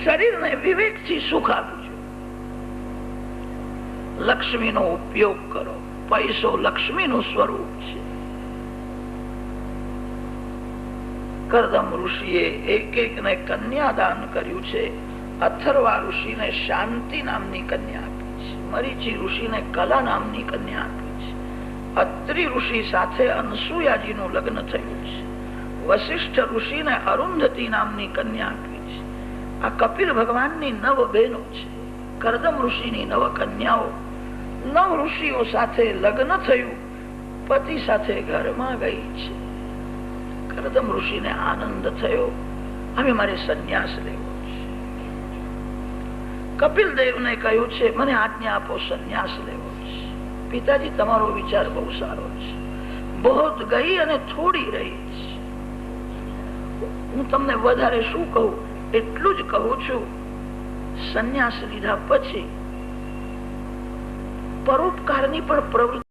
શરીરને વિવેકથી સુખ આપજો. લક્ષ્મીનો ઉપયોગ કરો. પૈસો લક્ષ્મીનું સ્વરૂપ છે. કર્દમ ઋષિએ એક એક ને કન્યાદાન કર્યું છે. અથર્વા ઋષિને શાંતિ નામની કન્યા આપી છે, મરીચી ઋષિને કલા નામની કન્યા આપી છે, અત્રિ ઋષિ સાથે અનસુયાજીનું લગ્ન થયું છે, વશિષ્ઠ ઋષિને અરુંધતી નામની કન્યા આપી છે. આ કપિલ ભગવાનની 9 બહેનો છે, કરદમ ઋષિની 9 કન્યાઓ. 9 ઋષિઓ સાથે લગ્ન થયું, પતિ સાથે ઘરમાં ગઈ છે. કરદમ ઋષિને આનંદ થયો, હવે મારે સંન્યાસ લેવો છે. કપિલ દેવને કહ્યું છે, મને આજ્ઞા આપો, સંન્યાસ લેવો છે. પિતાજી, તમારો વિચાર બહુ સારો છે, બહોત ગઈ અને થોડી રહી છે. હું તમને વધારે શું કહું, એટલું જ કહું છું, સંન્યાસ લીધા પછી પરોપકારની પણ પ્રવૃત્તિ